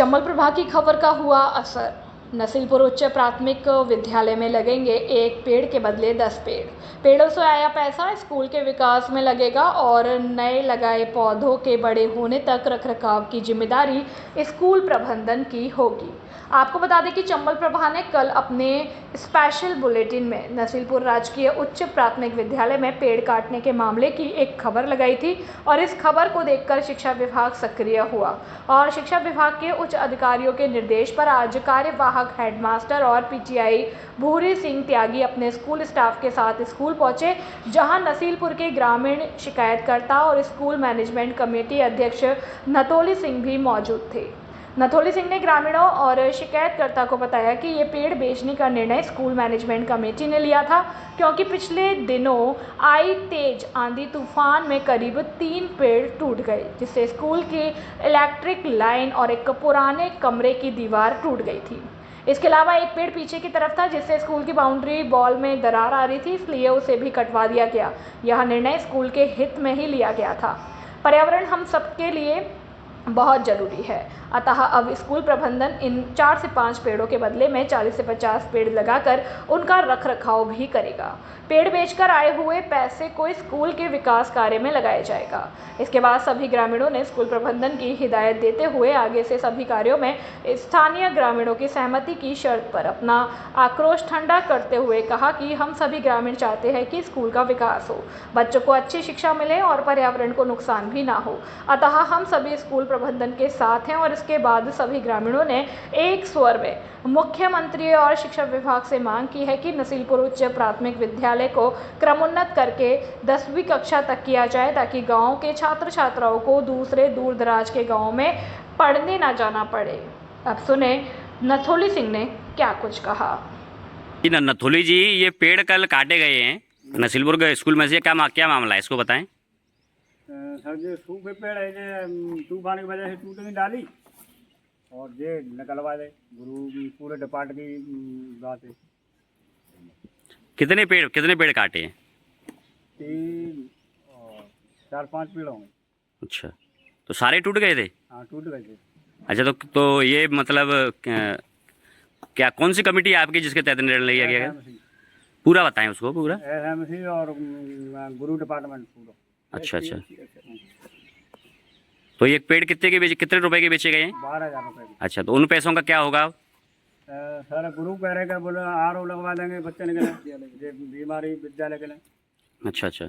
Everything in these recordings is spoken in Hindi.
चंबल प्रभा की खबर का हुआ असर। नसीलपुर उच्च प्राथमिक विद्यालय में लगेंगे एक पेड़ के बदले 10 पेड़। पेड़ों से आया पैसा स्कूल के विकास में लगेगा और नए लगाए पौधों के बड़े होने तक रखरखाव की जिम्मेदारी स्कूल प्रबंधन की होगी। आपको बता दें कि चंबल प्रभा ने कल अपने स्पेशल बुलेटिन में नसीलपुर राजकीय उच्च प्राथमिक विद्यालय में पेड़ काटने के मामले की एक खबर लगाई थी और इस खबर को देखकर शिक्षा विभाग सक्रिय हुआ और शिक्षा विभाग के उच्च अधिकारियों के निर्देश पर आज कार्यवाहक हेडमास्टर और पीटीआई भूरी सिंह त्यागी अपने स्कूल स्टाफ के साथ स्कूल पहुंचे, जहां नसीलपुर के ग्रामीण शिकायतकर्ता और स्कूल मैनेजमेंट कमेटी अध्यक्ष नथोली सिंह भी मौजूद थे। नथोली सिंह ने ग्रामीणों और शिकायतकर्ता को बताया कि ये पेड़ बेचने का निर्णय स्कूल मैनेजमेंट कमेटी ने लिया था, क्योंकि पिछले दिनों आई तेज आंधी तूफान में करीब 3 पेड़ टूट गए, जिससे स्कूल की इलेक्ट्रिक लाइन और एक पुराने कमरे की दीवार टूट गई थी। इसके अलावा एक पेड़ पीछे की तरफ था, जिससे स्कूल की बाउंड्री वॉल में दरार आ रही थी, इसलिए उसे भी कटवा दिया गया। यह निर्णय स्कूल के हित में ही लिया गया था। पर्यावरण हम सबके लिए बहुत ज़रूरी है, अतः अब स्कूल प्रबंधन इन 4 से 5 पेड़ों के बदले में 40 से 50 पेड़ लगाकर उनका रखरखाव भी करेगा। पेड़ बेचकर आए हुए पैसे को स्कूल के विकास कार्य में लगाया जाएगा। इसके बाद सभी ग्रामीणों ने स्कूल प्रबंधन की हिदायत देते हुए आगे से सभी कार्यों में स्थानीय ग्रामीणों की सहमति की शर्त पर अपना आक्रोश ठंडा करते हुए कहा कि हम सभी ग्रामीण चाहते हैं कि स्कूल का विकास हो, बच्चों को अच्छी शिक्षा मिले और पर्यावरण को नुकसान भी ना हो, अतः हम सभी स्कूल प्रबंधन के साथ हैं। और इसके बाद सभी ग्रामीणों ने एक स्वर में मुख्यमंत्री और शिक्षा विभाग से मांग की है कि नसीलपुर उच्च प्राथमिक विद्यालय को क्रमोन्नत करके 10वीं कक्षा तक किया जाए, ताकि गांव के छात्र छात्राओं को दूसरे दूर दराज के गांवों में पढ़ने ना जाना पड़े। अब सुने नथोली सिंह ने क्या कुछ कहा। जी नथोली जी, ये पेड़ कल काटे गए हैं नसीलपुर के स्कूल में से, क्या मामला है, इसको बताएं। सर जो सूखे पेड़ है जो तूफान की वजह से टूटने डाली और ये निकलवा दे गुरु की पूरे डिपार्ट की बात है। कितने पेड़ काटे हैं? 3 और 4-5 पेड़ होंगे। अच्छा, तो सारे टूट गए थे? हाँ, टूट गए थे। अच्छा, तो ये मतलब क्या कौन सी कमेटी है आपकी जिसके तहत निर्णय लिया गया है? पूरा बताएं उसको, पूरा। SMC और गुरु डिपार्टमेंट पूरा। अच्छा। तो ये पेड़ कितने रुपए के बेचे गए हैं? 12,000 रुपये। अच्छा, तो उन पैसों का क्या होगा? सर गुरु कह रहे हैं बोले RO लगवा देंगे बच्चे निकले बीमारी विद्यालय के लिए। अच्छा।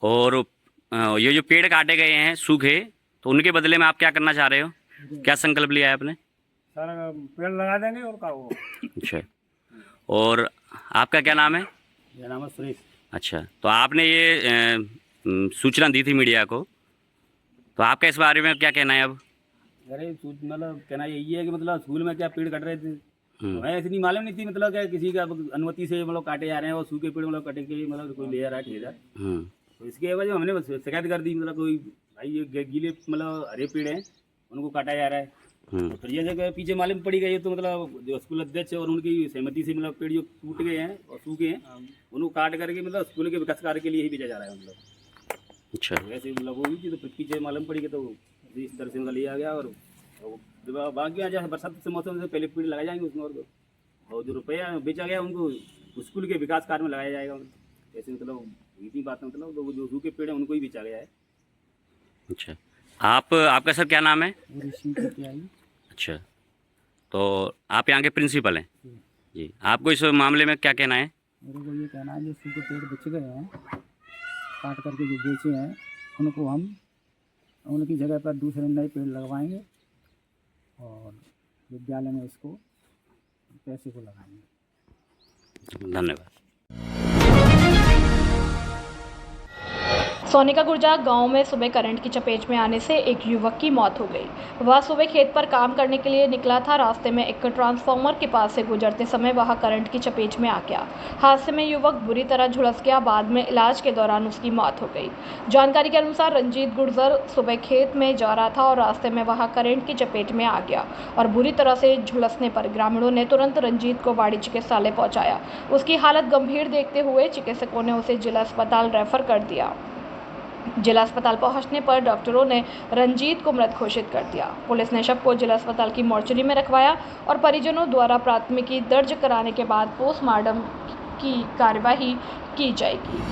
और ये जो पेड़ काटे गए हैं सूखे, तो उनके बदले में आप क्या करना चाह रहे हो? क्या संकल्प लिया है आपने? सर पेड़ लगा देंगे और का वो। अच्छा, और आपका क्या नाम है? मेरा नाम है सुरेश। अच्छा, तो आपने ये सूचना दी थी मीडिया को, तो आपका इस बारे में क्या कहना है अब? अरे मतलब कहना यही है कि मतलब स्कूल में क्या पेड़ कट रहे थे, हमें ऐसी नहीं मालूम नहीं थी मतलब क्या किसी का अनुमति से मतलब काटे जा रहे हैं और सूखे पेड़ मतलब कटे के मतलब कोई ले जा रहा है ठेकेदार। तो इसके वजह हमने बस शिकायत कर दी, मतलब कोई भाई ये गीले मतलब हरे पेड़ हैं उनको काटा जा रहा है। तो फिर ये जगह पीछे मालूम पड़ी गई, तो मतलब जो स्कूल अध्यक्ष और उनकी सहमति से मतलब पेड़ जो टूट गए हैं और सूखे हैं उनको काट करके मतलब स्कूल के विकास कार्य के लिए ही भेजा जा रहा है मतलब। अच्छा, वैसे मतलब वो हुई थी, तो पीछे मालूम पड़ी गई, तो इस तरह से उनका लिया गया। और बाकी आ जाए बरसात के मौसम से पहले पेड़ लगाए जाएंगे उसमें, और जो रुपया बेचा गया उनको स्कूल के विकास कार्य में लगाया जाएगा। ऐसे मतलब इतनी बात है, मतलब वो जो सूखे पेड़ हैं उनको ही बेचा गया है। अच्छा, आपका सर क्या नाम है? अच्छा, तो आप यहाँ के प्रिंसिपल हैं जी। आपको इस मामले में क्या कहना है? मेरे को ये कहना है जो सूखे पेड़ बेचे गए हैं, काट करके जो बेचे हैं, उनको हम उनकी जगह पर दूसरे नए पेड़ लगवाएंगे और विद्यालय में इसको पैसे को लगाएंगे। धन्यवाद। सोनिका गुर्जा गांव में सुबह करंट की चपेट में आने से एक युवक की मौत हो गई। वह सुबह खेत पर काम करने के लिए निकला था। रास्ते में एक ट्रांसफार्मर के पास से गुजरते समय वह करंट की चपेट में आ गया। हादसे में युवक बुरी तरह झुलस गया। बाद में इलाज के दौरान उसकी मौत हो गई। जानकारी के अनुसार रंजीत गुर्जर सुबह खेत में जा रहा था और रास्ते में वह करंट की चपेट में आ गया और बुरी तरह से झुलसने पर ग्रामीणों ने तुरंत रंजीत को बाड़ी चिकित्सालय पहुंचाया। उसकी हालत गंभीर देखते हुए चिकित्सकों ने उसे जिला अस्पताल रेफर कर दिया। जिला अस्पताल पहुंचने पर डॉक्टरों ने रंजीत को मृत घोषित कर दिया। पुलिस ने शव को जिला अस्पताल की मोर्चरी में रखवाया और परिजनों द्वारा प्राथमिकी दर्ज कराने के बाद पोस्टमार्टम की कार्यवाही की जाएगी।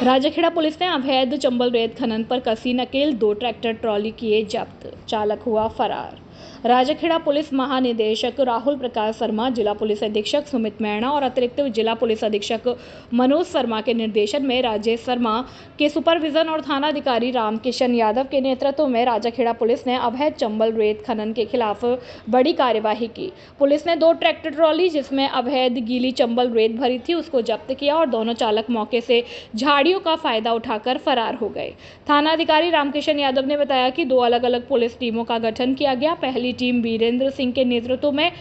राजाखेड़ा पुलिस ने अवैध चंबल रेत खनन पर कसी नकेल 2 ट्रैक्टर ट्रॉली किए जब्त, चालक हुआ फरार। राजाखेड़ा पुलिस महानिदेशक राहुल प्रकाश शर्मा, जिला पुलिस अधीक्षक सुमित मैणा और अतिरिक्त जिला पुलिस अधीक्षक मनोज शर्मा के निर्देशन में राजेश शर्मा के सुपरविजन और थानाधिकारी रामकिशन यादव के नेतृत्व में राजाखेड़ा पुलिस ने अवैध चंबल रेत खनन के खिलाफ बड़ी कार्यवाही की। पुलिस ने 2 ट्रैक्टर ट्रॉली जिसमें अवैध गीली चंबल रेत भरी थी उसको जब्त किया और दोनों चालक मौके से झाड़ियों का फायदा उठाकर फरार हो गए। थानाधिकारी रामकिशन यादव ने बताया कि 2 अलग अलग पुलिस टीमों का गठन किया गया। पहली टीम वीरेंद्र सिंह के नेतृत्व में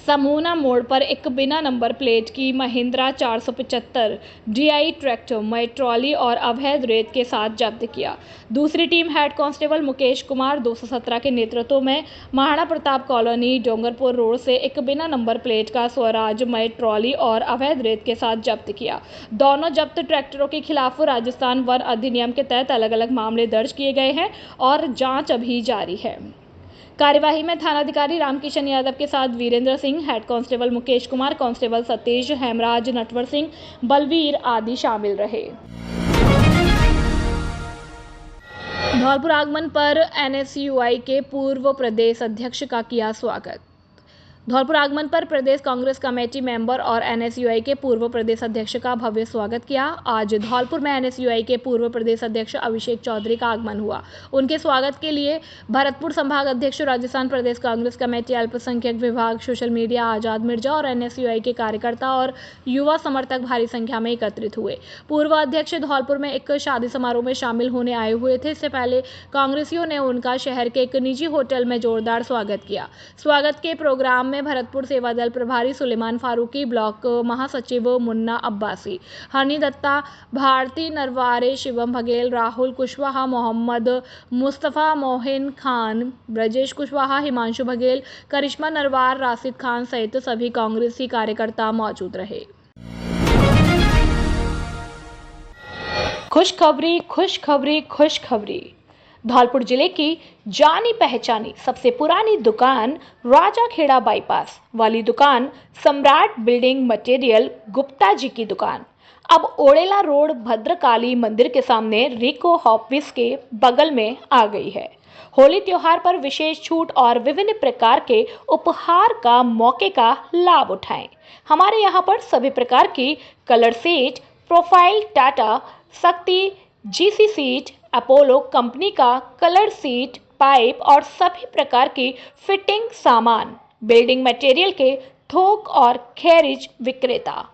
समूना मोड़ पर एक बिना नंबर प्लेट की महिंद्रा 475 DI ट्रैक्टर मई ट्रॉली और अवैध रेत के साथ जब्त किया। दूसरी team head constable Mukesh Kumar 217 के नेतृत्व में महाराणा प्रताप कॉलोनी डोंगरपुर रोड से एक बिना नंबर प्लेट का स्वराज मई ट्रॉली और अवैध रेत के साथ जब्त किया। दोनों जब्त ट्रैक्टरों के खिलाफ राजस्थान वन अधिनियम के तहत अलग अलग मामले दर्ज किए गए हैं और जांच अभी जारी है। कार्यवाही में थानाधिकारी रामकिशन यादव के साथ Virendra Singh, head constable Mukesh Kumar, constable Satish, Hemraj, Natwar Singh, Balveer आदि शामिल रहे। धौलपुर आगमन पर NSUI के पूर्व प्रदेश अध्यक्ष का किया स्वागत। धौलपुर आगमन पर प्रदेश कांग्रेस कमेटी मेंबर और NSUI के पूर्व प्रदेश अध्यक्ष का भव्य स्वागत किया। आज धौलपुर में NSUI के पूर्व प्रदेश अध्यक्ष अभिषेक चौधरी का आगमन हुआ। उनके स्वागत के लिए भरतपुर संभाग अध्यक्ष, राजस्थान प्रदेश कांग्रेस कमेटी, अल्पसंख्यक विभाग, सोशल मीडिया, आजाद मिर्जा और NSUI के कार्यकर्ता और युवा समर्थक भारी संख्या में एकत्रित हुए। पूर्व अध्यक्ष धौलपुर में एक शादी समारोह में शामिल होने आए हुए थे। इससे पहले कांग्रेसियों ने उनका शहर के एक निजी होटल में जोरदार स्वागत किया। स्वागत के प्रोग्राम में भरतपुर सेवा दल प्रभारी सुलेमान फारूकी, ब्लॉक महासचिव मुन्ना अब्बासी, हनी दत्ता, भारती नरवारे, शिवम बघेल, राहुल कुशवाहा, मोहम्मद मुस्तफ़ा, मोहिन खान, ब्रजेश कुशवाहा, हिमांशु बघेल, करिश्मा नरवार, राशिद खान सहित सभी कांग्रेसी कार्यकर्ता मौजूद रहे। खुशखबरी, खुशखबरी, खुशखबरी। धौलपुर जिले की जानी पहचानी सबसे पुरानी दुकान राजाखेड़ा बाईपास वाली दुकान सम्राट बिल्डिंग मटेरियल गुप्ता जी की दुकान अब ओड़ेला रोड भद्रकाली मंदिर के सामने रिको ऑफिस के बगल में आ गई है। होली त्योहार पर विशेष छूट और विभिन्न प्रकार के उपहार का मौके का लाभ उठाएं। हमारे यहाँ पर सभी प्रकार की कलर सीट, प्रोफाइल, टाटा, शक्ति, GC सीट, अपोलो कंपनी का कलर सीट, पाइप और सभी प्रकार की फिटिंग सामान, बिल्डिंग मटेरियल के थोक और खैरिज विक्रेता।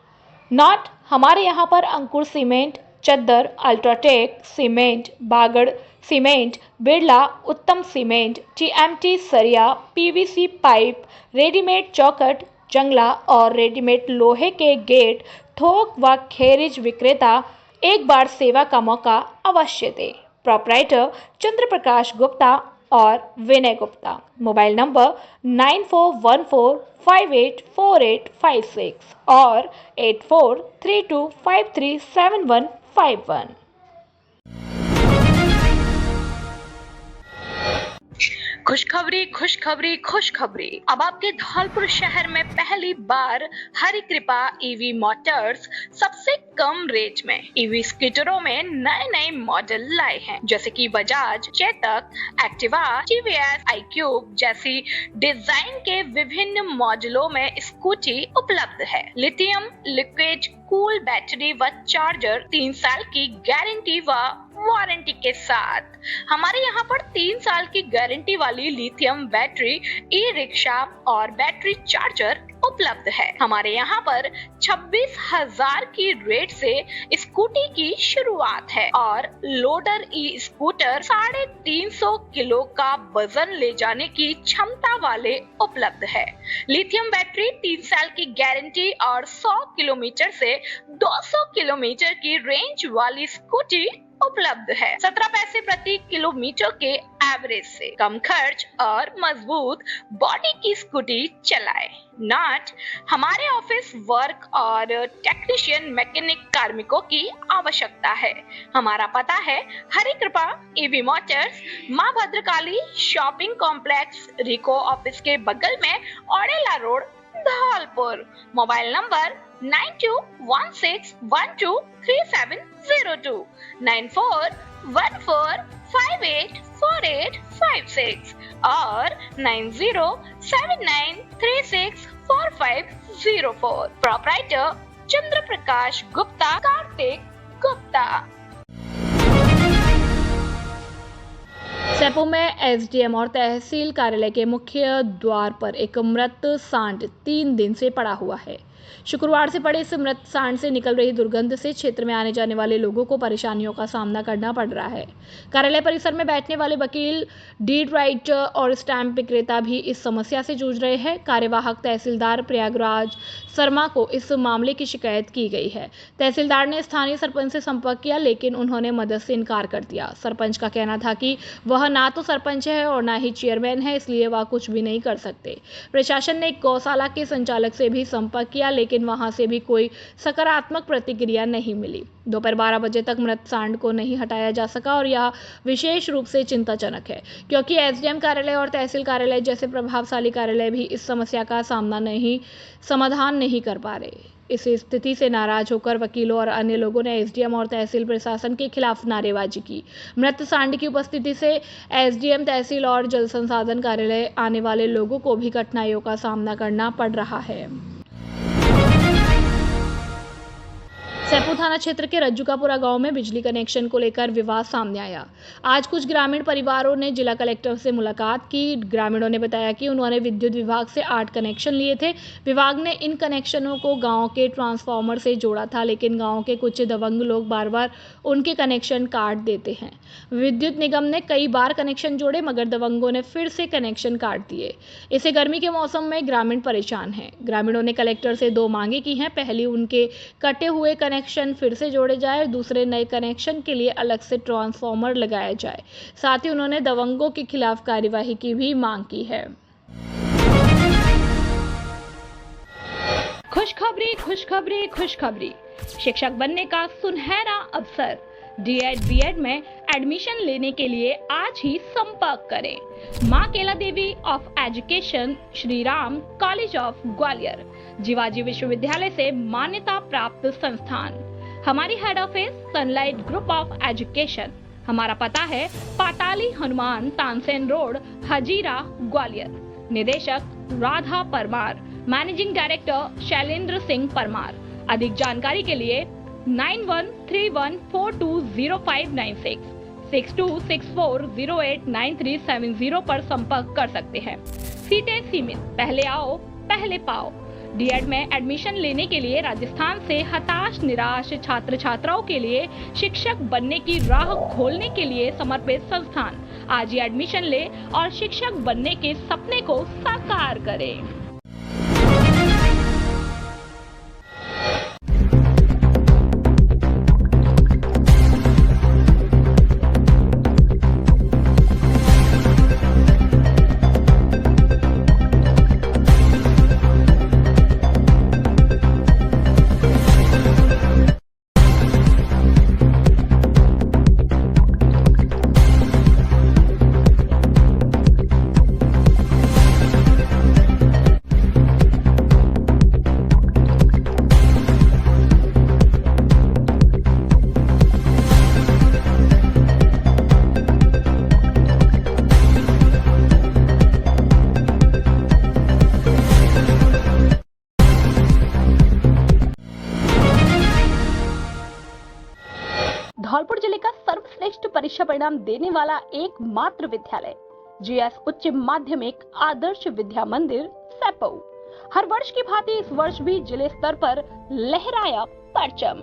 नॉट हमारे यहाँ पर अंकुर सीमेंट, चद्दर, अल्ट्राटेक सीमेंट, बागड़ सीमेंट, बिरला उत्तम सीमेंट, TMT सरिया, PVC पाइप, रेडीमेड चौखट, जंगला और रेडीमेड लोहे के गेट, थोक व खैरिज विक्रेता। एक बार सेवा का मौका अवश्य दें। प्रोपराइटर चंद्र प्रकाश गुप्ता और विनय गुप्ता। मोबाइल नंबर 9414584856 और 8432537151। खुशखबरी, खुशखबरी, खुशखबरी। अब आपके धौलपुर शहर में पहली बार हरि कृपा EV मोटर्स सबसे कम रेट में EV स्कूटरों में नए नए मॉडल लाए हैं, जैसे कि Bajaj, Chetak, Activa, TVS, iQube जैसी डिजाइन के विभिन्न मॉडलों में स्कूटी उपलब्ध है। लिथियम लिक्विड कूल बैटरी व चार्जर, 3 साल की गारंटी व वारंटी के साथ। हमारे यहाँ पर 3 साल की गारंटी वाली लिथियम बैटरी, ई-रिक्शा और बैटरी चार्जर उपलब्ध है। हमारे यहाँ पर 26,000 की रेट से स्कूटी की शुरुआत है और लोडर ई स्कूटर 350 किलो का वजन ले जाने की क्षमता वाले उपलब्ध है। लिथियम बैटरी 3 साल की गारंटी और 100 किलोमीटर से 200 किलोमीटर की रेंज वाली स्कूटी उपलब्ध है। 17 पैसे प्रति किलोमीटर के एवरेज से कम खर्च और मजबूत बॉडी की स्कूटी चलाएं। नॉट हमारे ऑफिस वर्क और टेक्नीशियन मैकेनिक कार्मिकों की आवश्यकता है। हमारा पता है हरि कृपा ईवी मोटर्स, माँ भद्रकाली शॉपिंग कॉम्प्लेक्स, रिको ऑफिस के बगल में Odela road, Dholpur. Mobile number 9216123702, 9414584856 और 9079364504। प्रोप्राइटर चंद्र प्रकाश गुप्ता, कार्तिक गुप्ता। सेपू में एसडीएम और तहसील कार्यालय के मुख्य द्वार पर एक मृत सांड 3 दिन से पड़ा हुआ है। शुक्रवार से पड़े इस मृत सांड से निकल रही दुर्गंध से क्षेत्र में आने जाने वाले लोगों को परेशानियों का सामना करना पड़ रहा है। कार्यालय परिसर में बैठने वाले वकील, डीड राइटर और स्टैम्प विक्रेता भी इस समस्या से जूझ रहे हैं। कार्यवाहक तहसीलदार प्रयागराज शर्मा को इस मामले की शिकायत की गई है। तहसीलदार ने स्थानीय सरपंच से संपर्क किया, लेकिन उन्होंने मदद से इनकार कर दिया। सरपंच का कहना था कि वह ना तो सरपंच है और ना ही चेयरमैन है, इसलिए वह कुछ भी नहीं कर सकते। प्रशासन ने एक गौशाला के संचालक से भी संपर्क किया, लेकिन वहां से भी कोई सकारात्मक प्रतिक्रिया नहीं मिली। दोपहर 12 बजे तक मृत सांड को नहीं हटाया जा सका और यह विशेष रूप से चिंताजनक है, क्योंकि एसडीएम कार्यालय और तहसील कार्यालय जैसे प्रभावशाली कार्यालय भी इस समस्या का समाधान नहीं कर पा रहे। इस स्थिति से नाराज होकर वकीलों और अन्य लोगों ने एसडीएम और तहसील प्रशासन के खिलाफ नारेबाजी की। मृत सांड की उपस्थिति से एसडीएम, तहसील और जल संसाधन कार्यालय आने वाले लोगों को भी कठिनाइयों का सामना करना पड़ रहा है। सेपू थाना क्षेत्र के रज्जुकापुरा गांव में बिजली कनेक्शन को लेकर विवाद सामने आया। आज कुछ ग्रामीण परिवारों ने जिला कलेक्टर से मुलाकात की। ग्रामीणों ने बताया कि उन्होंने विद्युत विभाग से 8 कनेक्शन लिए थे। विभाग ने इन कनेक्शनों को गांव के ट्रांसफार्मर से जोड़ा था, लेकिन गांव के कुछ दबंग लोग बार बार उनके कनेक्शन काट देते हैं। विद्युत निगम ने कई बार कनेक्शन जोड़े, मगर दबंगों ने फिर से कनेक्शन काट दिए। इससे गर्मी के मौसम में ग्रामीण परेशान हैं। ग्रामीणों ने कलेक्टर से 2 मांगे की हैं। पहली, उनके कटे हुए कनेक्शन फिर से जोड़े जाए और दूसरे, नए कनेक्शन के लिए अलग से ट्रांसफार्मर लगाया जाए। साथ ही उन्होंने दबंगों के खिलाफ कार्यवाही की भी मांग की है। खुशखबरी, खुशखबरी, खुशखबरी। शिक्षक बनने का सुनहरा अवसर। डीएड, बीएड में एडमिशन लेने के लिए आज ही संपर्क करें। Maa Kela Devi of education, Shri Ram college of Gwalior, Jiwaji विश्वविद्यालय से मान्यता प्राप्त संस्थान। हमारी head office Sunlight group of education. हमारा पता है पाताली हनुमान तानसेन रोड, हजीरा, ग्वालियर। निदेशक राधा परमार, मैनेजिंग डायरेक्टर शैलेंद्र सिंह परमार। अधिक जानकारी के लिए 9131420596, 6264089370 पर संपर्क कर सकते हैं। सीटें सीमित, पहले आओ पहले पाओ। डीएड में एडमिशन लेने के लिए राजस्थान से हताश निराश छात्र छात्राओं के लिए शिक्षक बनने की राह खोलने के लिए समर्पित संस्थान। आज ही एडमिशन ले और शिक्षक बनने के सपने को साकार करें। धौलपुर जिले का सर्वश्रेष्ठ परीक्षा परिणाम देने वाला एकमात्र विद्यालय जीएस उच्च माध्यमिक आदर्श विद्या मंदिर सेपू हर वर्ष की भांति इस वर्ष भी जिले स्तर पर लहराया परचम।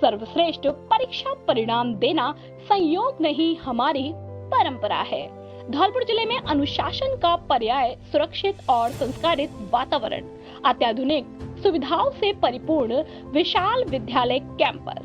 सर्वश्रेष्ठ परीक्षा परिणाम देना संयोग नहीं, हमारी परंपरा है। धौलपुर जिले में अनुशासन का पर्याय सुरक्षित और संस्कारित वातावरण, अत्याधुनिक सुविधाओं से परिपूर्ण विशाल विद्यालय कैंपस,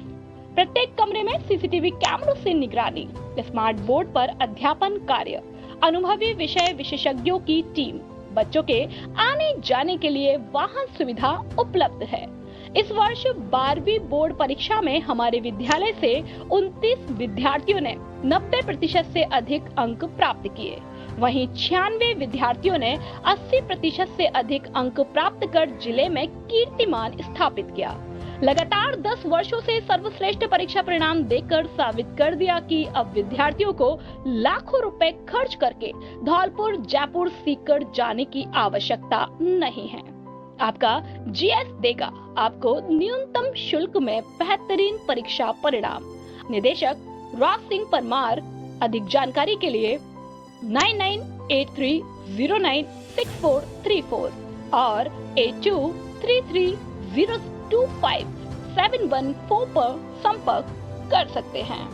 प्रत्येक कमरे में सीसीटीवी कैमरों से निगरानी, स्मार्ट बोर्ड पर अध्यापन कार्य, अनुभवी विषय विशेषज्ञों की टीम, बच्चों के आने जाने के लिए वाहन सुविधा उपलब्ध है। इस वर्ष 12वीं बोर्ड परीक्षा में हमारे विद्यालय से 29 विद्यार्थियों ने 90% से अधिक अंक प्राप्त किए। वहीं 96 विद्यार्थियों ने 80% से अधिक अंक प्राप्त कर जिले में कीर्तिमान स्थापित किया। लगातार 10 वर्षों से सर्वश्रेष्ठ परीक्षा परिणाम देकर साबित कर दिया कि अब विद्यार्थियों को लाखों रुपए खर्च करके धौलपुर जयपुर सीकर जाने की आवश्यकता नहीं है। आपका जीएस देगा आपको न्यूनतम शुल्क में बेहतरीन परीक्षा परिणाम। निदेशक राज सिंह परमार। अधिक जानकारी के लिए 9983096434 और 8233025714 पर संपर्क कर सकते हैं।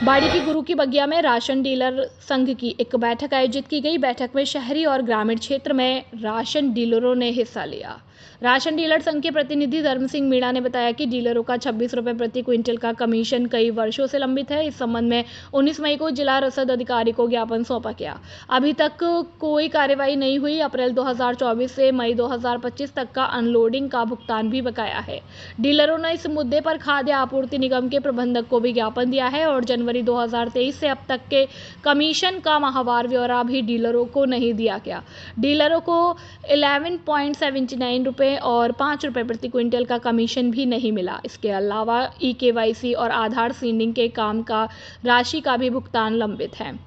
बाड़ी की गुरु की बगिया में राशन डीलर संघ की एक बैठक आयोजित की गई। बैठक में शहरी और ग्रामीण क्षेत्र में राशन डीलरों ने हिस्सा लिया। राशन डीलर संघ के प्रतिनिधि धर्म सिंह मीणा ने बताया कि डीलरों का 26 रुपए प्रति क्विंटल का कमीशन कई वर्षों से लंबित है। इस संबंध में 19 मई को जिला रसद अधिकारी को ज्ञापन सौंपा गया। अभी तक कोई कार्रवाई नहीं हुई। अप्रैल 2024 से मई 2025 तक का अनलोडिंग का भुगतान भी बकाया है। डीलरों ने इस मुद्दे पर खाद्य आपूर्ति निगम के प्रबंधक को भी ज्ञापन दिया है और जनवरी 2023 से अब तक के कमीशन का माहवार ब्यौरा भी डीलरों को नहीं दिया गया। डीलरों को 11.79 रुपए और 5 रुपए प्रति क्विंटल का कमीशन भी नहीं मिला। इसके अलावा EKYC और आधार सीडिंग के काम का राशि का भी भुगतान लंबित है।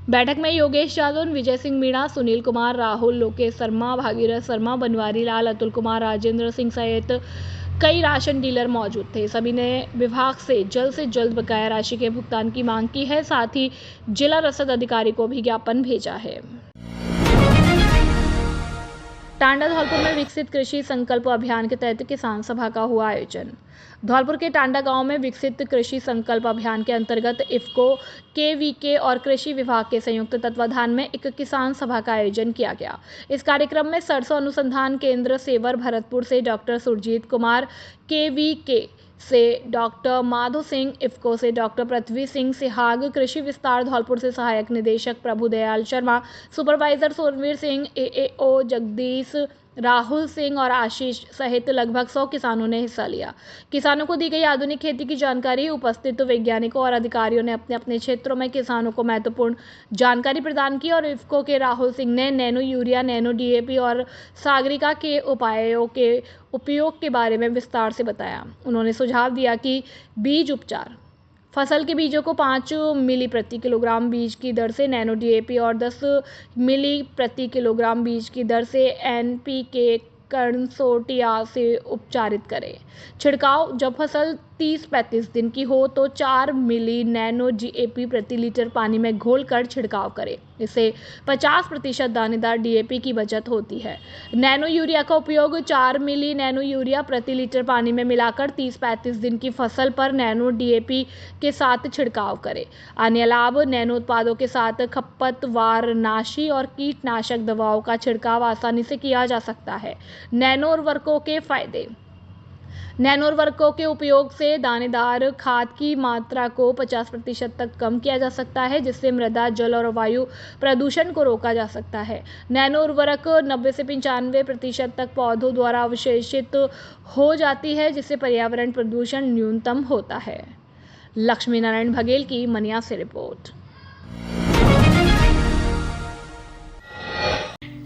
बैठक में योगेश यादव, विजय सिंह मीणा, सुनील कुमार, राहुल, लोकेश शर्मा, भागीरथ शर्मा, बनवारी लाल, अतुल कुमार, राजेंद्र सिंह सहित कई राशन डीलर मौजूद थे। सभी ने विभाग से जल्द बकाया राशि के भुगतान की मांग की है। साथ ही जिला रसद अधिकारी को भी ज्ञापन भेजा है। टांडा धौलपुर में विकसित कृषि संकल्प अभियान के तहत किसान सभा का हुआ आयोजन। धौलपुर के टांडा गांव में विकसित कृषि संकल्प अभियान के अंतर्गत इफ्को, KVK और कृषि विभाग के संयुक्त तत्वाधान में एक किसान सभा का आयोजन किया गया। इस कार्यक्रम में सरसों अनुसंधान केंद्र सेवर भरतपुर से डॉक्टर सुरजीत कुमार, KVK से डॉक्टर माधो सिंह, इफ्को से डॉक्टर पृथ्वी सिंह सिहाग, कृषि विस्तार धौलपुर से सहायक निदेशक प्रभुदयाल शर्मा, सुपरवाइजर सोनवीर सिंह, AAO जगदीश, राहुल सिंह और आशीष सहित लगभग 100 किसानों ने हिस्सा लिया। किसानों को दी गई आधुनिक खेती की जानकारी। उपस्थित वैज्ञानिकों और अधिकारियों ने अपने अपने क्षेत्रों में किसानों को महत्वपूर्ण जानकारी प्रदान की और इफ्को के राहुल सिंह ने नैनो यूरिया, नैनो DAP और सागरिका के उपायों के उपयोग के बारे में विस्तार से बताया। उन्होंने सुझाव दिया कि बीज उपचार, फसल के बीजों को 5 मिली प्रति किलोग्राम बीज की दर से नैनो DAP और 10 मिली प्रति किलोग्राम बीज की दर से NPK कंसोर्टिया से उपचारित करें। छिड़काव, जब फसल 30-35 दिन की हो तो 4 मिली नैनो DAP प्रति लीटर पानी में घोलकर छिड़काव करें। इससे 50% दानेदार DAP की बचत होती है। नैनो यूरिया का उपयोग 4 मिली नैनो यूरिया प्रति लीटर पानी में मिलाकर 30-35 दिन की फसल पर नैनो DAP के साथ छिड़काव करें। अन्य लाभ, नैनो उत्पादों के साथ खरपतवार नाशी और कीटनाशक दवाओं का छिड़काव आसानी से किया जा सकता है। नैनो उर्वरकों के फायदे, नैनो उर्वरकों के उपयोग से दानेदार खाद की मात्रा को 50% तक कम किया जा सकता है, जिससे मृदा, जल और वायु प्रदूषण को रोका जा सकता है। नैनो उर्वरक 90 से 95% तक पौधों द्वारा अवशोषित हो जाती है, जिससे पर्यावरण प्रदूषण न्यूनतम होता है। लक्ष्मी नारायण बघेल की मनिया से रिपोर्ट।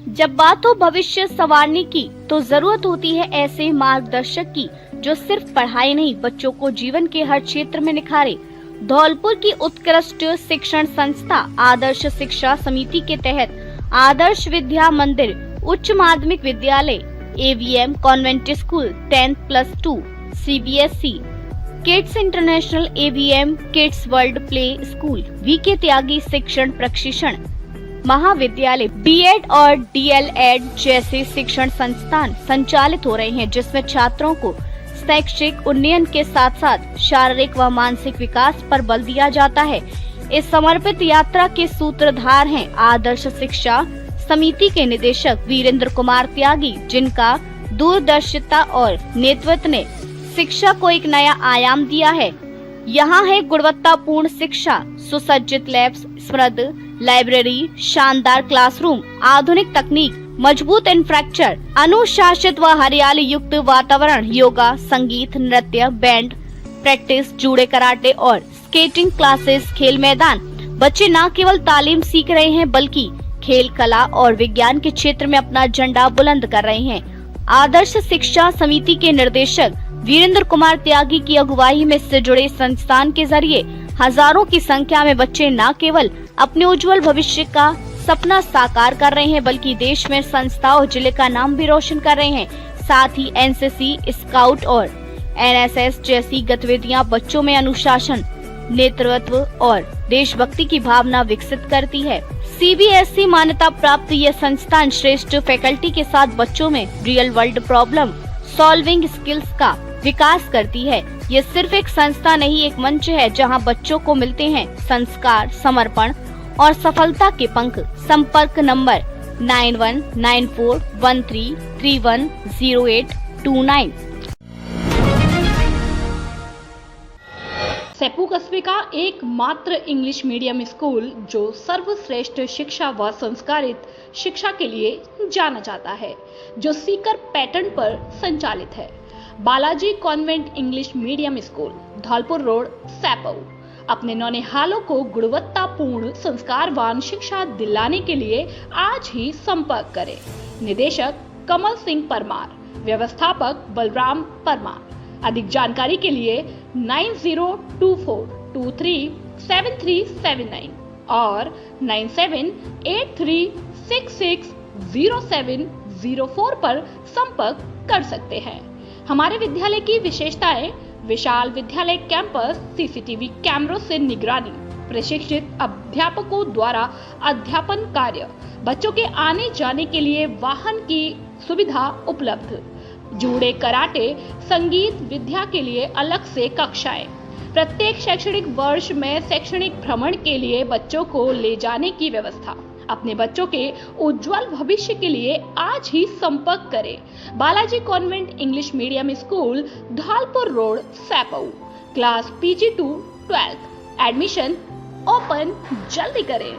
जब बात हो भविष्य संवारने की तो जरूरत होती है ऐसे मार्गदर्शक की जो सिर्फ पढ़ाई नहीं, बच्चों को जीवन के हर क्षेत्र में निखारे। धौलपुर की उत्कृष्ट शिक्षण संस्था आदर्श शिक्षा समिति के तहत आदर्श विद्या मंदिर उच्च माध्यमिक विद्यालय, AVM convent school 10+2, CBSE kids international, AVM kids world play school, VK त्यागी शिक्षण प्रशिक्षण महाविद्यालय, B.Ed और DL.Ed जैसे शिक्षण संस्थान संचालित हो रहे हैं, जिसमें छात्रों को शैक्षिक उन्नयन के साथ साथ शारीरिक व मानसिक विकास पर बल दिया जाता है। इस समर्पित यात्रा के सूत्रधार हैं आदर्श शिक्षा समिति के निदेशक वीरेंद्र कुमार त्यागी, जिनका दूरदर्शिता और नेतृत्व ने शिक्षा को एक नया आयाम दिया है। यहाँ है गुणवत्तापूर्ण शिक्षा, सुसज्जित लैब्स, समृद्ध लाइब्रेरी, शानदार क्लासरूम, आधुनिक तकनीक, मजबूत इंफ्रास्ट्रक्चर, अनुशासित व हरियाली युक्त वातावरण, योगा, संगीत, नृत्य, बैंड प्रैक्टिस, जूडो, कराटे और स्केटिंग क्लासेस, खेल मैदान। बच्चे न केवल तालीम सीख रहे हैं बल्कि खेल, कला और विज्ञान के क्षेत्र में अपना झंडा बुलंद कर रहे हैं। आदर्श शिक्षा समिति के निर्देशक वीरेंद्र कुमार त्यागी की अगुवाई में इससे जुड़े संस्थान के जरिए हजारों की संख्या में बच्चे न केवल अपने उज्जवल भविष्य का सपना साकार कर रहे हैं बल्कि देश में संस्था और जिले का नाम भी रोशन कर रहे हैं। साथ ही एनसीसी, स्काउट और एनएसएस जैसी गतिविधियां बच्चों में अनुशासन, नेतृत्व और देशभक्ति की भावना विकसित करती है। सीबीएसई मान्यता प्राप्त यह संस्थान श्रेष्ठ फैकल्टी के साथ बच्चों में real world problem solving skills का विकास करती है। ये सिर्फ एक संस्था नहीं, एक मंच है जहां बच्चों को मिलते हैं संस्कार, समर्पण और सफलता के पंख। संपर्क नंबर 919413310829। सेप्पू कस्बे का एकमात्र इंग्लिश मीडियम स्कूल जो सर्वश्रेष्ठ शिक्षा व संस्कारित शिक्षा के लिए जाना जाता है, जो सीकर पैटर्न पर संचालित है। Balaji convent English medium school, Dholpur road, Seppu अपने नौनिहालों को गुणवत्तापूर्ण संस्कारवान शिक्षा दिलाने के लिए आज ही संपर्क करें। निदेशक कमल सिंह परमार, व्यवस्थापक बलराम परमार। अधिक जानकारी के लिए 9024237379 और 9783660704 पर संपर्क कर सकते हैं। हमारे विद्यालय की विशेषताएं: विशाल विद्यालय कैंपस, सीसीटीवी कैमरों से निगरानी, प्रशिक्षित अध्यापकों द्वारा अध्यापन कार्य, बच्चों के आने जाने के लिए वाहन की सुविधा उपलब्ध, जूडो, कराटे, संगीत विद्या के लिए अलग से कक्षाएं। प्रत्येक शैक्षणिक वर्ष में शैक्षणिक भ्रमण के लिए बच्चों को ले जाने की व्यवस्था। अपने बच्चों के उज्जवल भविष्य के लिए आज ही संपर्क करें। Balaji convent English medium school, Dholpur road, Seppu. Class PG to 12। Admission open जल्दी करें।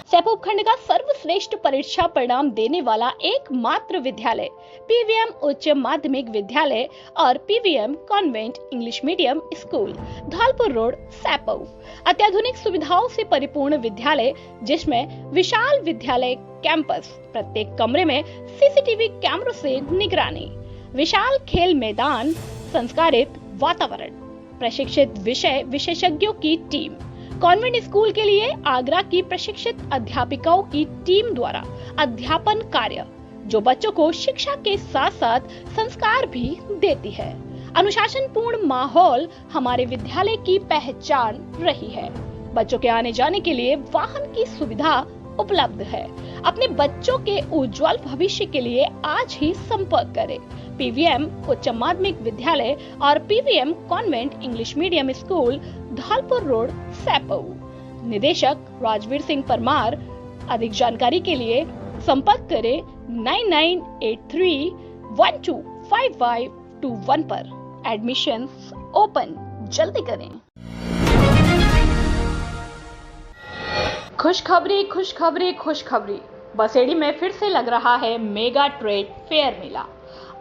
सेप्पू उपखंड का सर्वश्रेष्ठ परीक्षा परिणाम देने वाला एकमात्र विद्यालय पीवीएम उच्च माध्यमिक विद्यालय और PVM convent English medium school, Dholpur road, Seppu. अत्याधुनिक सुविधाओं से परिपूर्ण विद्यालय जिसमें विशाल विद्यालय कैंपस, प्रत्येक कमरे में सीसीटीवी कैमरों से निगरानी, विशाल खेल मैदान, संस्कारित वातावरण, प्रशिक्षित विषय विशेषज्ञों की टीम। कॉन्वेंट स्कूल के लिए आगरा की प्रशिक्षित अध्यापिकाओं की टीम द्वारा अध्यापन कार्य, जो बच्चों को शिक्षा के साथ साथ संस्कार भी देती है। अनुशासनपूर्ण माहौल हमारे विद्यालय की पहचान रही है। बच्चों के आने जाने के लिए वाहन की सुविधा उपलब्ध है। अपने बच्चों के उज्जवल भविष्य के लिए आज ही संपर्क करें। पीवीएम उच्च माध्यमिक विद्यालय और PVM convent English medium school, Dholpur road, Seppu. निदेशक राजवीर सिंह परमार। अधिक जानकारी के लिए संपर्क करें 9983125521 पर। एडमिशंस ओपन जल्दी करें। खुशखबरी, खुशखबरी, खुशखबरी। बसेड़ी में फिर से लग रहा है मेगा ट्रेड फेयर मेला।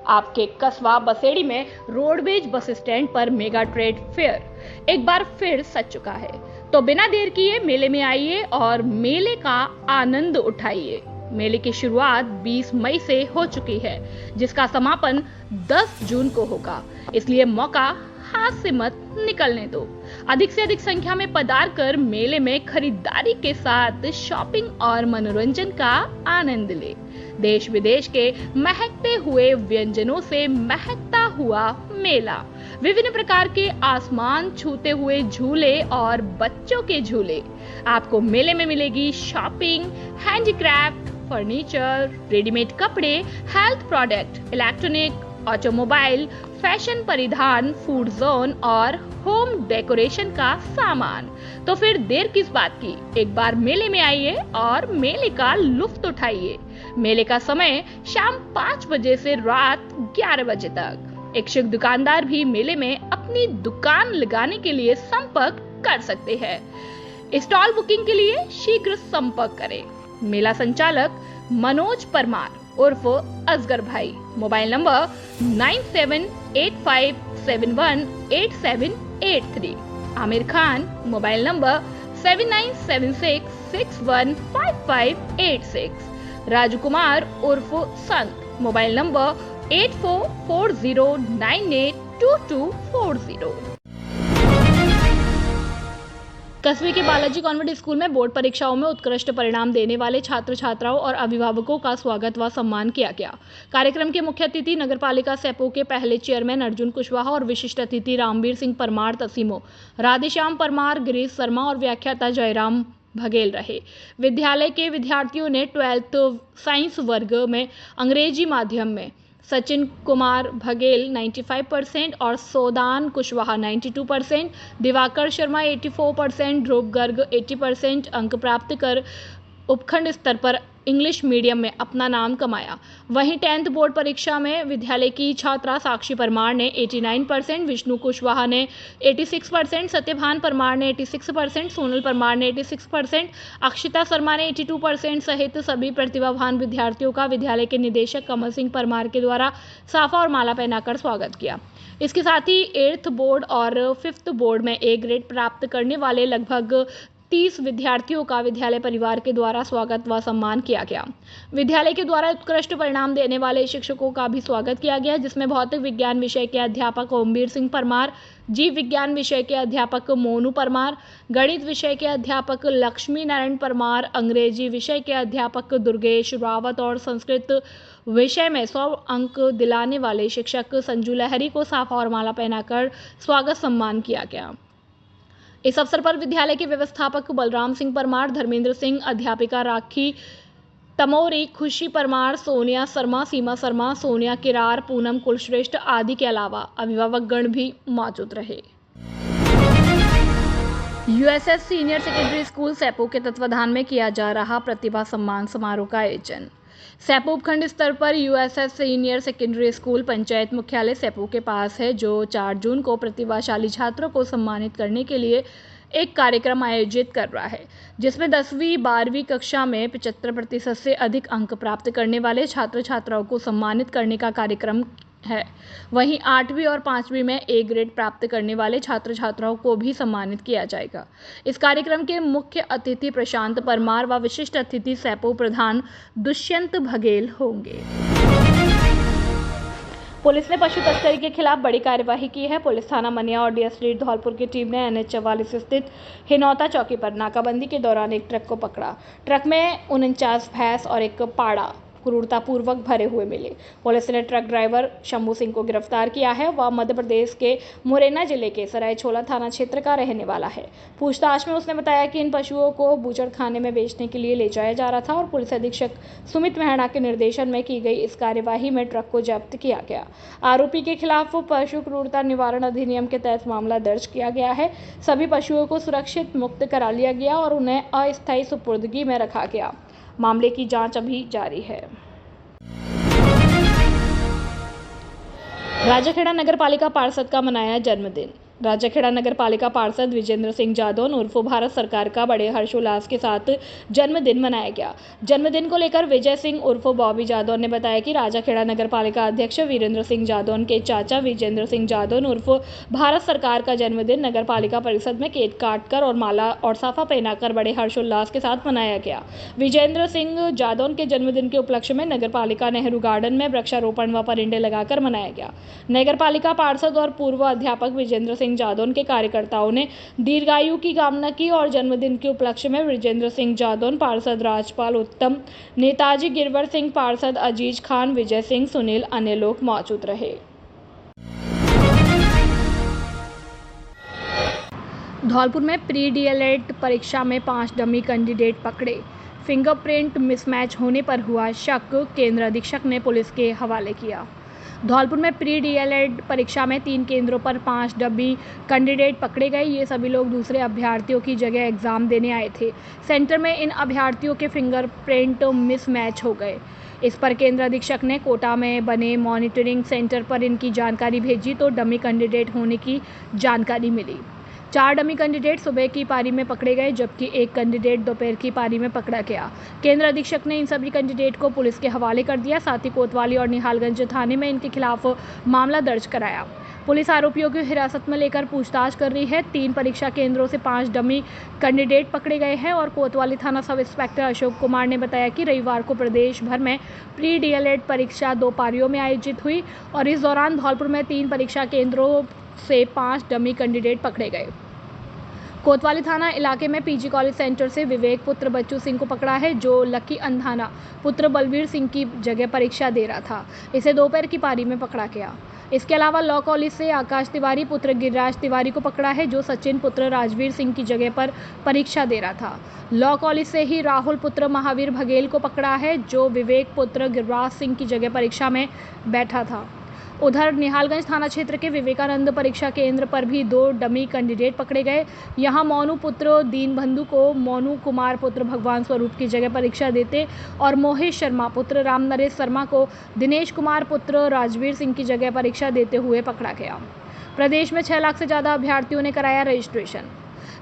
आपके कस्बा बसेड़ी में रोडवेज बस स्टैंड पर मेगा ट्रेड फेयर एक बार फिर सज चुका है। तो बिना देर किए मेले में आइए और मेले का आनंद उठाइए। मेले की शुरुआत 20 मई से हो चुकी है, जिसका समापन 10 जून को होगा। इसलिए मौका हाथ से मत निकलने दो। अधिक से अधिक संख्या में पधार कर मेले में खरीदारी के साथ शॉपिंग और मनोरंजन का आनंद ले। देश विदेश के महकते हुए व्यंजनों से महकता हुआ मेला, विभिन्न प्रकार के आसमान छूते हुए झूले और बच्चों के झूले। आपको मेले में मिलेगी शॉपिंग, हैंडीक्राफ्ट, फर्नीचर, रेडीमेड कपड़े, health product, electronic, automobile, fashion परिधान, फूड जोन और होम डेकोरेशन का सामान। तो फिर देर किस बात की, एक बार मेले में आइए और मेले का लुत्फ उठाइए। मेले का समय शाम 5 बजे से रात 11 बजे तक। इच्छुक दुकानदार भी मेले में अपनी दुकान लगाने के लिए संपर्क कर सकते हैं। स्टॉल बुकिंग के लिए शीघ्र संपर्क करें। मेला संचालक मनोज परमार उर्फ असगर भाई, mobile number 9785718783। Aamir Khan, mobile number 7976615586। Raju Kumar उर्फ संत, मोबाइल नंबर 8440982240। कस्बे के बालाजी कॉन्वेंट स्कूल में बोर्ड परीक्षाओं में उत्कृष्ट परिणाम देने वाले छात्र छात्राओं और अभिभावकों का स्वागत व सम्मान किया गया। कार्यक्रम के मुख्य अतिथि नगरपालिका सेपो के पहले चेयरमैन अर्जुन कुशवाहा और विशिष्ट अतिथि रामवीर सिंह परमार तसीमो, राधेश्याम परमार, गिरीश शर्मा और व्याख्याता जयराम बघेल रहे। विद्यालय के विद्यार्थियों ने 12th साइंस वर्ग में अंग्रेजी माध्यम में सचिन कुमार बघेल 95% और सोदान कुशवाहा 92%, दिवाकर शर्मा 84%, ध्रुव गर्ग 80% अंक प्राप्त कर उपखंड स्तर पर इंग्लिश मीडियम में अपना नाम कमाया। वहीं 10th बोर्ड परीक्षा में विद्यालय की छात्रा साक्षी परमार ने 89%, विष्णु कुशवाहा ने 86%, सत्यभान परमार ने 86%, सोनल परमार ने 86%, अक्षिता शर्मा ने 82% सहित सभी प्रतिभावान विद्यार्थियों का विद्यालय के निदेशक कमल सिंह परमार के द्वारा साफा और माला पहनाकर स्वागत किया। इसके साथ ही 8th बोर्ड और 5th बोर्ड में A ग्रेड प्राप्त करने वाले लगभग 30 विद्यार्थियों का विद्यालय परिवार के द्वारा स्वागत व सम्मान किया गया। विद्यालय के द्वारा उत्कृष्ट परिणाम देने वाले शिक्षकों का भी स्वागत किया गया, जिसमें भौतिक विज्ञान विषय के अध्यापक ओमवीर सिंह परमार, जीव विज्ञान विषय के अध्यापक मोनू परमार, गणित विषय के अध्यापक लक्ष्मी नारायण परमार, अंग्रेजी विषय के अध्यापक दुर्गेश रावत और संस्कृत विषय में 100 अंक दिलाने वाले शिक्षक संजू लहरी को साफा और माला पहनाकर स्वागत सम्मान किया गया। इस अवसर पर विद्यालय के व्यवस्थापक बलराम सिंह परमार, धर्मेंद्र सिंह, अध्यापिका राखी तमोरी, खुशी परमार, सोनिया शर्मा, सीमा शर्मा, सोनिया किरार, पूनम कुलश्रेष्ठ आदि के अलावा अभिभावक गण भी मौजूद रहे। यूएसएस सीनियर सेकेंडरी स्कूल सेपो के तत्वाधान में किया जा रहा प्रतिभा सम्मान समारोह का आयोजन। सेपो उपखंड स्तर पर USS senior secondary school panchayat मुख्यालय सेपो के पास है, जो 4 जून को प्रतिभाशाली छात्रों को सम्मानित करने के लिए एक कार्यक्रम आयोजित कर रहा है, जिसमें 10वीं 12वीं कक्षा में 75% से अधिक अंक प्राप्त करने वाले छात्र छात्राओं को सम्मानित करने का कार्यक्रम है। वहीं 8वीं और 5वीं में A ग्रेड प्राप्त करने वाले छात्र छात्राओं को भी सम्मानित किया जाएगा। इस कार्यक्रम के मुख्य अतिथि प्रशांत परमार व विशिष्ट अतिथि सेपो प्रधान दुष्यंत बघेल होंगे। पुलिस ने पशु तस्करी के खिलाफ बड़ी कार्यवाही की है। पुलिस थाना मनिया और डीएसपी धौलपुर की टीम ने NH 44 स्थित हिनौता चौकी पर नाकाबंदी के दौरान एक ट्रक को पकड़ा। ट्रक में 49 भैंस और एक पाड़ा क्रूरतापूर्वक भरे हुए मिले। पुलिस ने ट्रक ड्राइवर शंभू सिंह को गिरफ्तार किया है। वह मध्य प्रदेश के मुरैना जिले के सरायछोला थाना क्षेत्र का रहने वाला है। पूछताछ में उसने बताया कि इन पशुओं को बूचड़खाने में बेचने के लिए ले जाया जा रहा था और पुलिस अधीक्षक सुमित मेहड़ा के निर्देशन में की गई इस कार्यवाही में ट्रक को जब्त किया गया। आरोपी के खिलाफ पशु क्रूरता निवारण अधिनियम के तहत मामला दर्ज किया गया है। सभी पशुओं को सुरक्षित मुक्त करा लिया गया और उन्हें अस्थायी सुपुर्दगी में रखा गया। मामले की जांच अभी जारी है। राजाखेड़ा नगरपालिका पार्षद का मनाया जन्मदिन। राजाखेड़ा नगरपालिका पार्षद विजेंद्र सिंह जादौन उर्फ भारत सरकार का बड़े हर्षोल्लास के साथ जन्मदिन मनाया गया। जन्मदिन को लेकर विजय सिंह उर्फ बॉबी जादौन ने बताया कि राजाखेड़ा नगरपालिका अध्यक्ष वीरेंद्र सिंह जादौन के चाचा विजेंद्र सिंह जादौन उर्फ भारत सरकार का जन्मदिन नगरपालिका परिषद में केक काटकर और माला और साफा पहनाकर बड़े हर्षोल्लास के साथ मनाया गया। विजेंद्र सिंह जादौन के जन्मदिन के उपलक्ष्य में नगरपालिका नेहरू गार्डन में वृक्षारोपण व परिंदे लगाकर मनाया गया। नगरपालिका पार्षद और पूर्व अध्यापक विजेंद्र सिंह जादौन के कार्यकर्ताओं ने दीर्घायु की कामना की और जन्मदिन के उपलक्ष्य में विजेंद्र सिंह जादौन, पार्षद राजपाल उत्तम, नेताजी गिरवर सिंह, पार्षद अजीज खान, विजय सिंह, सुनील, अन्य लोग मौजूद रहे। धौलपुर में प्री डीएलएड परीक्षा में 5 डमी कैंडिडेट पकड़े। फिंगरप्रिंट मिसमैच होने पर हुआ शक, केंद्र अधीक्षक ने पुलिस के हवाले किया। धौलपुर में प्री डीएलएड परीक्षा में 3 केंद्रों पर 5 डमी कैंडिडेट पकड़े गए। ये सभी लोग दूसरे अभ्यर्थियों की जगह एग्जाम देने आए थे। सेंटर में इन अभ्यर्थियों के फिंगरप्रिंट मिसमैच हो गए। इस पर केंद्र अधीक्षक ने कोटा में बने मॉनिटरिंग सेंटर पर इनकी जानकारी भेजी तो डमी कैंडिडेट होने की जानकारी मिली। 4 डमी कैंडिडेट सुबह की पारी में पकड़े गए, जबकि 1 कैंडिडेट दोपहर की पारी में पकड़ा गया। केंद्र अधीक्षक ने इन सभी कैंडिडेट को पुलिस के हवाले कर दिया। साथ ही कोतवाली और निहालगंज थाने में इनके खिलाफ मामला दर्ज कराया। पुलिस आरोपियों को हिरासत में लेकर पूछताछ कर रही है। 3 परीक्षा केंद्रों से 5 डमी कैंडिडेट पकड़े गए हैं और कोतवाली थाना सब इंस्पेक्टर अशोक कुमार ने बताया कि रविवार को प्रदेश भर में प्री डीएलएड परीक्षा 2 पारियों में आयोजित हुई और इस दौरान धौलपुर में 3 परीक्षा केंद्रों से 5 डमी कैंडिडेट पकड़े गए। कोतवाली थाना इलाके में पीजी कॉलेज सेंटर से विवेक पुत्र बच्चू सिंह को पकड़ा है, जो लकी अंधाना पुत्र बलवीर सिंह की जगह परीक्षा दे रहा था। इसे दोपहर की पारी में पकड़ा गया। इसके अलावा लॉ कॉलेज से आकाश तिवारी पुत्र गिरिराज तिवारी को पकड़ा है, जो सचिन पुत्र राजवीर सिंह की जगह पर परीक्षा दे रहा था। लॉ कॉलेज से ही राहुल पुत्र महावीर बघेल को पकड़ा है, जो विवेक पुत्र गिरिराज सिंह की जगह परीक्षा में बैठा था। उधर निहालगंज थाना क्षेत्र के विवेकानंद परीक्षा केंद्र पर भी 2 डमी कैंडिडेट पकड़े गए। यहां मोनू पुत्र दीनबंधु को मोनू कुमार पुत्र भगवान स्वरूप की जगह परीक्षा देते और मोहेश शर्मा पुत्र राम नरेश शर्मा को दिनेश कुमार पुत्र राजवीर सिंह की जगह परीक्षा देते हुए पकड़ा गया। प्रदेश में 6 लाख से ज़्यादा अभ्यर्थियों ने कराया रजिस्ट्रेशन।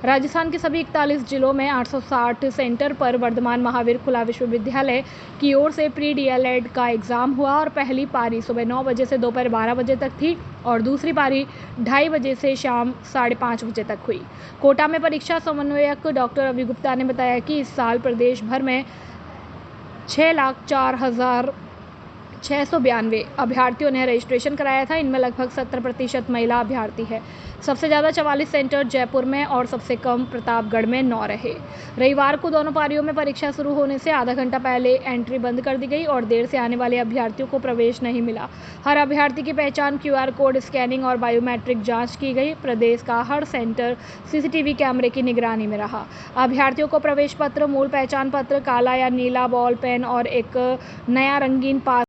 राजस्थान के सभी 41 जिलों में 860 सेंटर पर वर्धमान महावीर खुला विश्वविद्यालय की ओर से प्री डीएलएड का एग्ज़ाम हुआ और पहली पारी सुबह 9 बजे से दोपहर 12 बजे तक थी और दूसरी पारी 2:30 बजे से शाम 5:30 बजे तक हुई। कोटा में परीक्षा समन्वयक डॉक्टर अभी गुप्ता ने बताया कि इस साल प्रदेश भर में 6,04,692 अभ्यर्थियों ने रजिस्ट्रेशन कराया था। इनमें लगभग 70% महिला अभ्यर्थी है। सबसे ज़्यादा 44 सेंटर जयपुर में और सबसे कम प्रतापगढ़ में 9 रहे। रविवार को दोनों पारियों में परीक्षा शुरू होने से आधा घंटा पहले एंट्री बंद कर दी गई और देर से आने वाले अभ्यर्थियों को प्रवेश नहीं मिला। हर अभ्यर्थी की पहचान QR कोड स्कैनिंग और बायोमेट्रिक जाँच की गई। प्रदेश का हर सेंटर CCTV कैमरे की निगरानी में रहा। अभ्यर्थियों को प्रवेश पत्र, मूल पहचान पत्र, काला या नीला बॉल पेन और एक नया रंगीन पास